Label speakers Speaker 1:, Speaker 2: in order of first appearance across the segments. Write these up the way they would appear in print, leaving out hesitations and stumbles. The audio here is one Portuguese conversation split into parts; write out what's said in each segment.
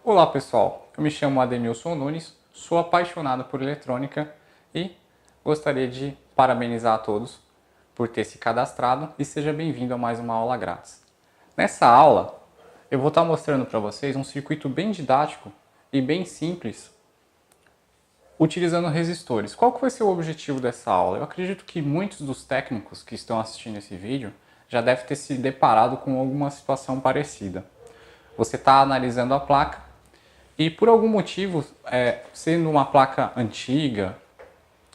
Speaker 1: Olá pessoal, eu me chamo Ademilson Nunes, sou apaixonado por eletrônica e gostaria de parabenizar a todos por ter se cadastrado e seja bem-vindo a mais uma aula grátis. Nessa aula eu vou estar mostrando para vocês um circuito bem didático e bem simples utilizando resistores. Qual que vai ser o objetivo dessa aula? Eu acredito que muitos dos técnicos que estão assistindo esse vídeo já devem ter se deparado com alguma situação parecida. Você está analisando a placa e por algum motivo, sendo uma placa antiga,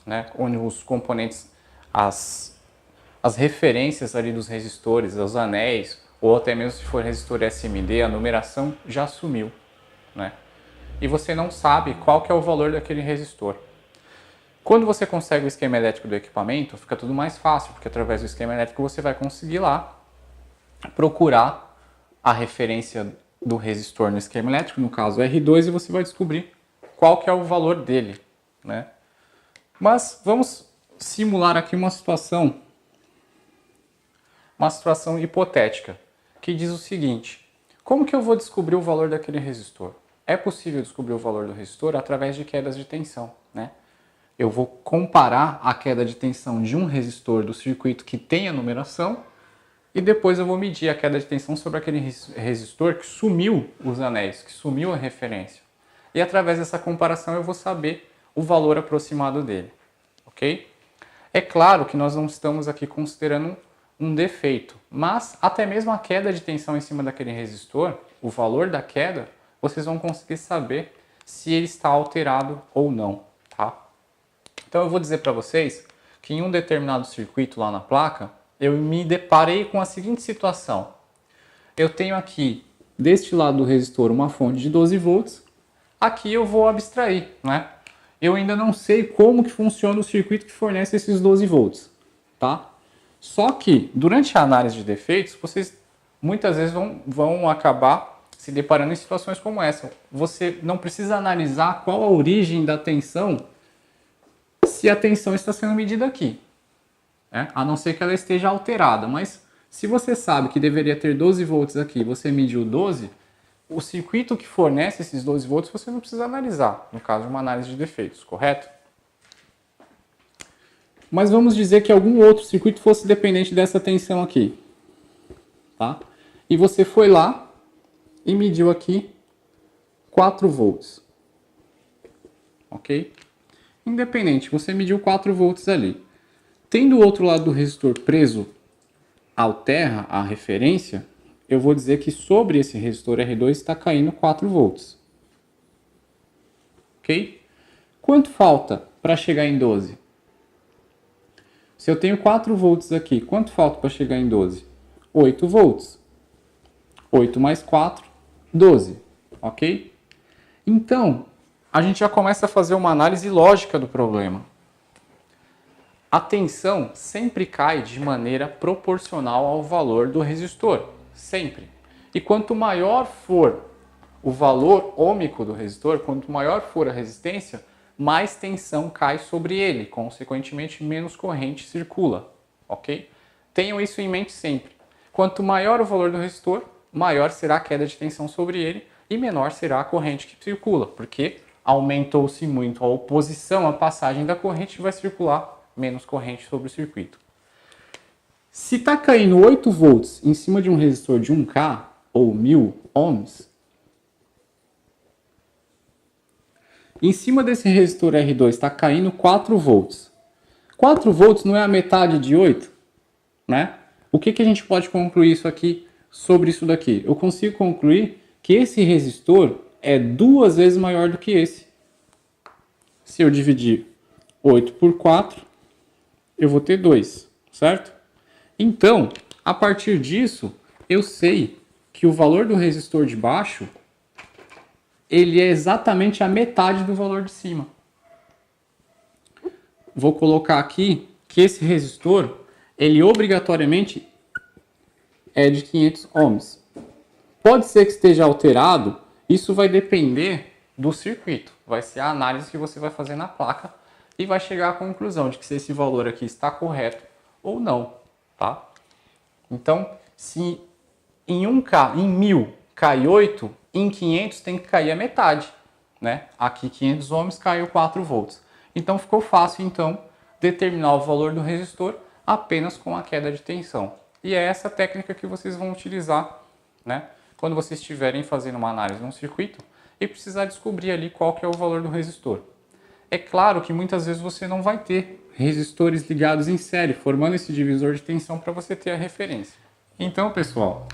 Speaker 1: né, onde os componentes, as referências ali dos resistores, os anéis, ou até mesmo se for resistor SMD, a numeração já sumiu, né? E você não sabe qual que é o valor daquele resistor. Quando você consegue o esquema elétrico do equipamento, fica tudo mais fácil, porque através do esquema elétrico você vai conseguir lá procurar a referência do resistor no esquema elétrico, no caso R2, e você vai descobrir qual que é o valor dele, né? Mas vamos simular aqui uma situação hipotética, que diz o seguinte: como que eu vou descobrir o valor daquele resistor? É possível descobrir o valor do resistor através de quedas de tensão, né? Eu vou comparar a queda de tensão de um resistor do circuito que tem a numeração e depois eu vou medir a queda de tensão sobre aquele resistor que sumiu os anéis, que sumiu a referência. E através dessa comparação eu vou saber o valor aproximado dele, ok? É claro que nós não estamos aqui considerando um defeito, mas até mesmo a queda de tensão em cima daquele resistor, o valor da queda, vocês vão conseguir saber se ele está alterado ou não, tá? Então eu vou dizer para vocês que em um determinado circuito lá na placa, eu me deparei com a seguinte situação. Eu tenho aqui, deste lado do resistor, uma fonte de 12 volts. Aqui eu vou abstrair, né? Eu ainda não sei como que funciona o circuito que fornece esses 12 volts, tá? Só que, durante a análise de defeitos, vocês muitas vezes vão acabar se deparando em situações como essa. Você não precisa analisar qual a origem da tensão se a tensão está sendo medida aqui, né? A não ser que ela esteja alterada. Mas se você sabe que deveria ter 12 volts aqui e você mediu 12, o circuito que fornece esses 12 volts você não precisa analisar, no caso de uma análise de defeitos, correto? Mas vamos dizer que algum outro circuito fosse dependente dessa tensão aqui, tá? E você foi lá e mediu aqui 4 volts, ok? Independente, você mediu 4 volts ali. Tendo o outro lado do resistor preso ao terra, a referência, eu vou dizer que sobre esse resistor R2 está caindo 4 volts. Ok? Quanto falta para chegar em 12? Se eu tenho 4 volts aqui, quanto falta para chegar em 12? 8 volts. 8 mais 4, 12. Ok? Então, a gente já começa a fazer uma análise lógica do problema. A tensão sempre cai de maneira proporcional ao valor do resistor, sempre. E quanto maior for o valor ôhmico do resistor, quanto maior for a resistência, mais tensão cai sobre ele, consequentemente menos corrente circula, ok? Tenham isso em mente sempre. Quanto maior o valor do resistor, maior será a queda de tensão sobre ele e menor será a corrente que circula, porque aumentou-se muito a oposição à passagem da corrente, vai circular menos corrente sobre o circuito. Se está caindo 8 volts em cima de um resistor de 1K ou 1000 ohms, em cima desse resistor R2 está caindo 4 volts. 4 volts não é a metade de 8? Né? O que a gente pode concluir isso aqui sobre isso daqui? Eu consigo concluir que esse resistor é 2 vezes maior do que esse. Se eu dividir 8 por 4, eu vou ter 2, certo? Então, a partir disso, eu sei que o valor do resistor de baixo, ele é exatamente a metade do valor de cima. Vou colocar aqui que esse resistor, ele obrigatoriamente é de 500 ohms. Pode ser que esteja alterado, isso vai depender do circuito. Vai ser a análise que você vai fazer na placa e vai chegar à conclusão de que se esse valor aqui está correto ou não, tá? Então, se em 1K, em 1000 cai 8, em 500 tem que cair a metade, né? Aqui 500 ohms caiu 4 volts. Então ficou fácil então determinar o valor do resistor apenas com a queda de tensão. E é essa técnica que vocês vão utilizar, né? Quando vocês estiverem fazendo uma análise de um circuito e precisar descobrir ali qual que é o valor do resistor. É claro que muitas vezes você não vai ter resistores ligados em série, formando esse divisor de tensão para você ter a referência. Então, pessoal,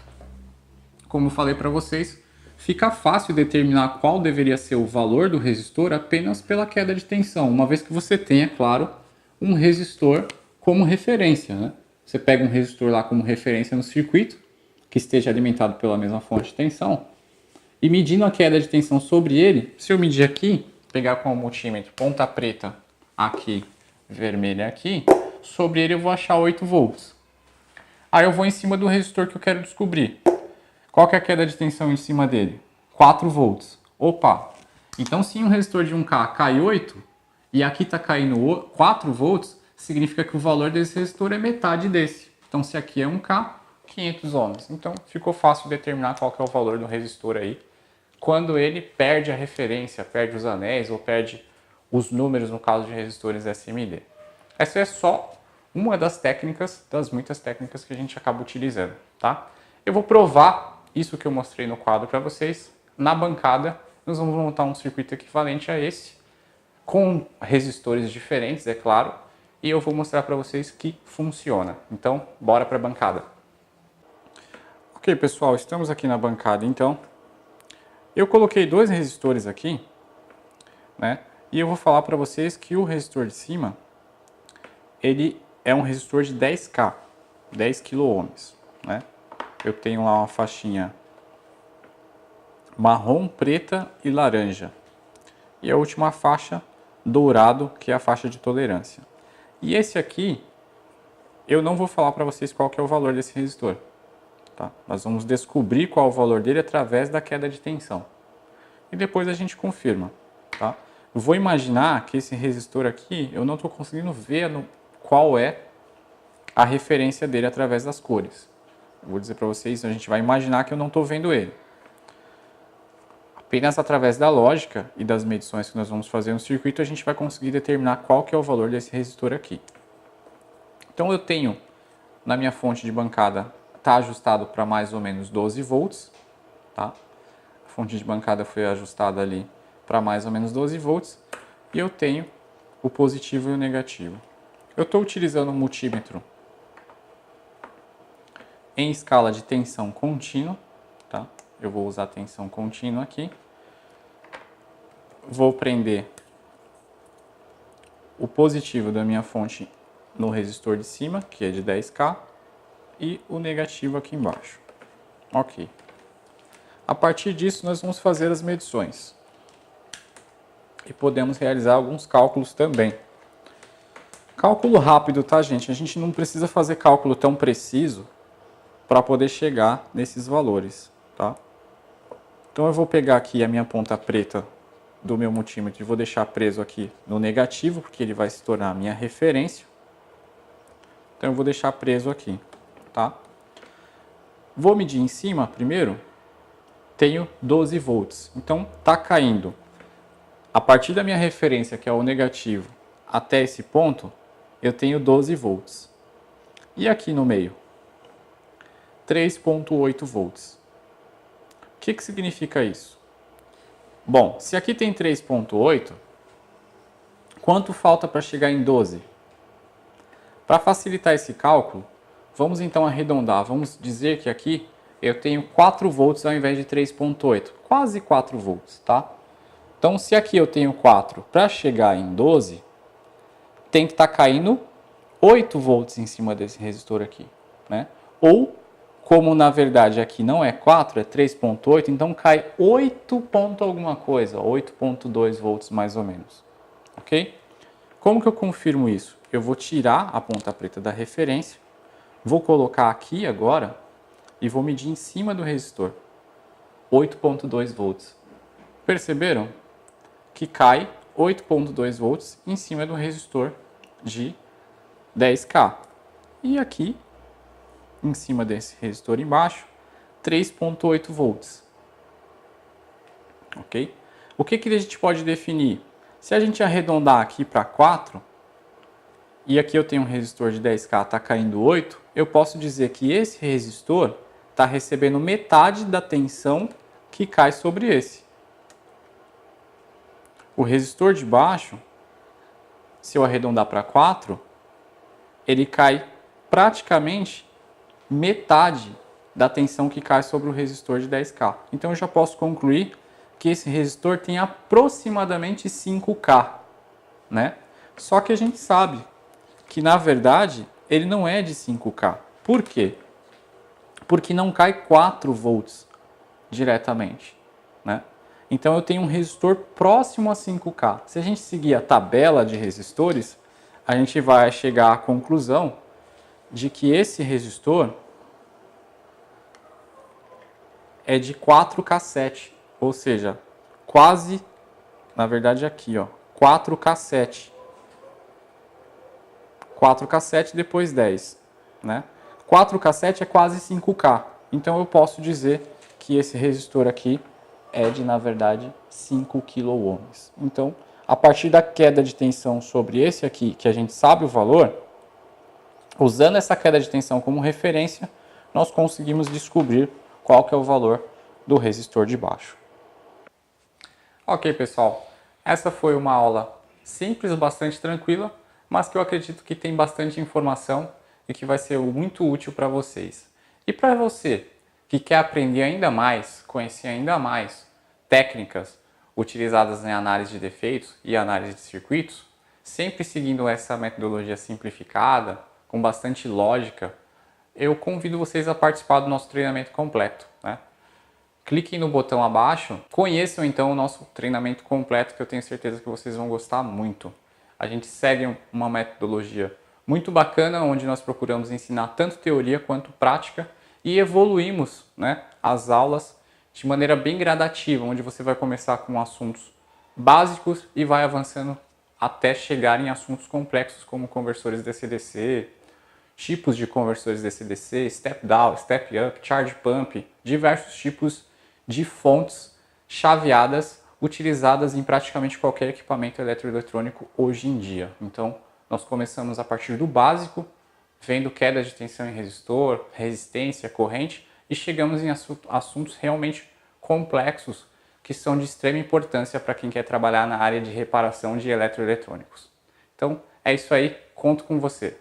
Speaker 1: como eu falei para vocês, fica fácil determinar qual deveria ser o valor do resistor apenas pela queda de tensão, uma vez que você tenha, claro, um resistor como referência, né? Você pega um resistor lá como referência no circuito, que esteja alimentado pela mesma fonte de tensão, e medindo a queda de tensão sobre ele, se eu medir aqui, pegar com o multímetro ponta preta aqui, vermelha aqui, sobre ele eu vou achar 8 volts. Aí eu vou em cima do resistor que eu quero descobrir. Qual que é a queda de tensão em cima dele? 4 volts. Opa! Então se um resistor de 1K cai 8 e aqui está caindo 4 volts, significa que o valor desse resistor é metade desse. Então se aqui é 1K, 500 ohms. Então ficou fácil determinar qual que é o valor do resistor aí, quando ele perde a referência, perde os anéis ou perde os números no caso de resistores SMD. Essa é só uma das técnicas, das muitas técnicas que a gente acaba utilizando, tá? Eu vou provar isso que eu mostrei no quadro para vocês. Na bancada, nós vamos montar um circuito equivalente a esse, com resistores diferentes, é claro, e eu vou mostrar para vocês que funciona. Então, bora para a bancada. Ok, pessoal, estamos aqui na bancada, então. Eu coloquei 2 resistores aqui, né? E eu vou falar para vocês que o resistor de cima, ele é um resistor de 10K, 10 kΩ, né? Eu tenho lá uma faixinha marrom, preta e laranja. E a última faixa, dourado, que é a faixa de tolerância. E esse aqui, eu não vou falar para vocês qual que é o valor desse resistor. Tá? Nós vamos descobrir qual é o valor dele através da queda de tensão. E depois a gente confirma. Tá? Eu vou imaginar que esse resistor aqui, eu não estou conseguindo ver qual é a referência dele através das cores. Eu vou dizer para vocês, a gente vai imaginar que eu não estou vendo ele. Apenas através da lógica e das medições que nós vamos fazer no circuito, a gente vai conseguir determinar qual que é o valor desse resistor aqui. Então eu tenho, na minha fonte de bancada, está ajustado para mais ou menos 12 volts. Tá? A fonte de bancada foi ajustada ali para mais ou menos 12 volts. E eu tenho o positivo e o negativo. Eu estou utilizando um multímetro em escala de tensão contínua. Tá? Eu vou usar tensão contínua aqui. Vou prender o positivo da minha fonte no resistor de cima, que é de 10K, e o negativo aqui embaixo. Ok. A partir disso, nós vamos fazer as medições. E podemos realizar alguns cálculos também. Cálculo rápido, tá, gente? A gente não precisa fazer cálculo tão preciso para poder chegar nesses valores, tá? Então eu vou pegar aqui a minha ponta preta do meu multímetro e vou deixar preso aqui no negativo, porque ele vai se tornar a minha referência. Então eu vou deixar preso aqui, tá? Vou medir em cima primeiro, tenho 12 volts, então tá caindo. A partir da minha referência, que é o negativo, até esse ponto, eu tenho 12 volts. E aqui no meio? 3,8 volts. O que significa isso? Bom, se aqui tem 3,8, quanto falta para chegar em 12? Para facilitar esse cálculo, vamos então arredondar. Vamos dizer que aqui eu tenho 4 volts ao invés de 3,8. Quase 4 volts, tá? Então, se aqui eu tenho 4, para chegar em 12, tem que estar caindo 8 volts em cima desse resistor aqui, né? Ou, como na verdade aqui não é 4, é 3,8, então cai 8 ponto alguma coisa, 8,2 volts mais ou menos, ok? Como que eu confirmo isso? Eu vou tirar a ponta preta da referência, vou colocar aqui agora e vou medir em cima do resistor, 8,2 volts. Perceberam? Que cai 8,2 volts em cima do resistor de 10K. E aqui, em cima desse resistor embaixo, 3,8 volts. ok? O que a gente pode definir? Se a gente arredondar aqui para 4, e aqui eu tenho um resistor de 10K, está caindo 8, eu posso dizer que esse resistor está recebendo metade da tensão que cai sobre esse. O resistor de baixo, se eu arredondar para 4, ele cai praticamente metade da tensão que cai sobre o resistor de 10K. Então eu já posso concluir que esse resistor tem aproximadamente 5K, né? Só que a gente sabe que na verdade ele não é de 5K. Por quê? Porque não cai 4 volts diretamente, né? Então eu tenho um resistor próximo a 5K. Se a gente seguir a tabela de resistores, a gente vai chegar à conclusão de que esse resistor é de 4K7, ou seja, quase, na verdade aqui, ó, 4K7. 4K7 depois 10, né? 4K7 é quase 5K. Então eu posso dizer que esse resistor aqui é de, na verdade, 5 kΩ. Então, a partir da queda de tensão sobre esse aqui, que a gente sabe o valor, usando essa queda de tensão como referência, nós conseguimos descobrir qual que é o valor do resistor de baixo. Ok, pessoal. Essa foi uma aula simples, bastante tranquila, mas que eu acredito que tem bastante informação e que vai ser muito útil para vocês. E para você que quer aprender ainda mais, conhecer ainda mais técnicas utilizadas em análise de defeitos e análise de circuitos, sempre seguindo essa metodologia simplificada, com bastante lógica, eu convido vocês a participar do nosso treinamento completo, né? Cliquem no botão abaixo, conheçam então o nosso treinamento completo, que eu tenho certeza que vocês vão gostar muito. A gente segue uma metodologia muito bacana, onde nós procuramos ensinar tanto teoria quanto prática e evoluímos, né, as aulas de maneira bem gradativa, onde você vai começar com assuntos básicos e vai avançando até chegar em assuntos complexos como conversores DC-DC, tipos de conversores DC-DC, step down, step up, charge pump, diversos tipos de fontes chaveadas utilizadas em praticamente qualquer equipamento eletroeletrônico hoje em dia. Então, nós começamos a partir do básico, vendo queda de tensão em resistor, resistência, corrente, e chegamos em assuntos realmente complexos que são de extrema importância para quem quer trabalhar na área de reparação de eletroeletrônicos. Então, é isso aí, conto com você.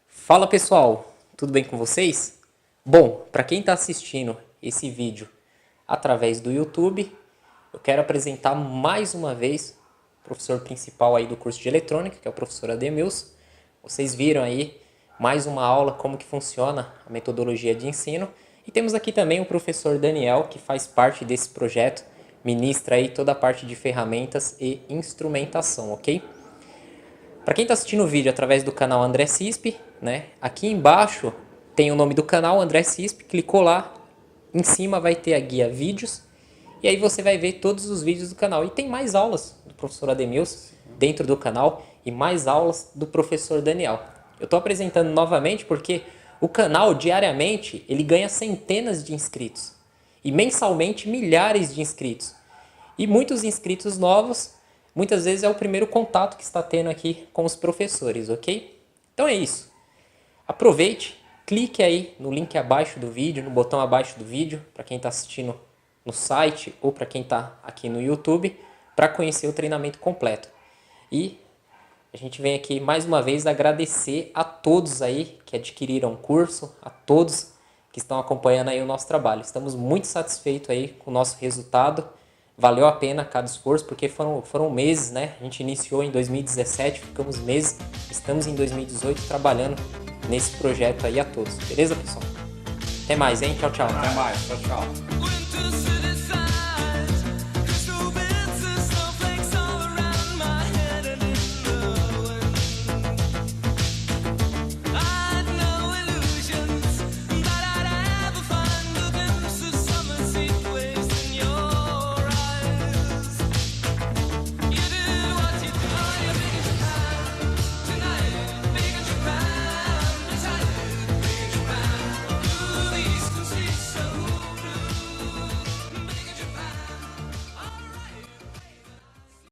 Speaker 2: Fala pessoal, tudo bem com vocês? Bom, para quem está assistindo esse vídeo através do YouTube, eu quero apresentar mais uma vez o professor principal aí do curso de eletrônica, que é o professor Ademilson. Vocês viram aí mais uma aula como que funciona a metodologia de ensino. E temos aqui também o professor Daniel, que faz parte desse projeto, ministra aí toda a parte de ferramentas e instrumentação, ok? Para quem está assistindo o vídeo através do canal André Cisp, né, aqui embaixo tem o nome do canal, André Cisp, clicou lá, em cima vai ter a guia vídeos, e aí você vai ver todos os vídeos do canal. E tem mais aulas do professor Ademilson dentro do canal e mais aulas do professor Daniel. Eu estou apresentando novamente porque o canal diariamente ele ganha centenas de inscritos e mensalmente milhares de inscritos. E muitos inscritos novos, muitas vezes é o primeiro contato que está tendo aqui com os professores, ok? Então é isso. Aproveite, clique aí no link abaixo do vídeo, no botão abaixo do vídeo, para quem está assistindo no site ou para quem está aqui no YouTube, para conhecer o treinamento completo. E a gente vem aqui mais uma vez agradecer a todos aí que adquiriram o curso, a todos que estão acompanhando aí o nosso trabalho. Estamos muito satisfeitos aí com o nosso resultado. Valeu a pena cada esforço, porque foram meses, né? A gente iniciou em 2017, ficamos meses, estamos em 2018 trabalhando nesse projeto aí a todos. Beleza, pessoal? Até mais, hein? Tchau, tchau.
Speaker 1: Até mais. Tchau, tchau.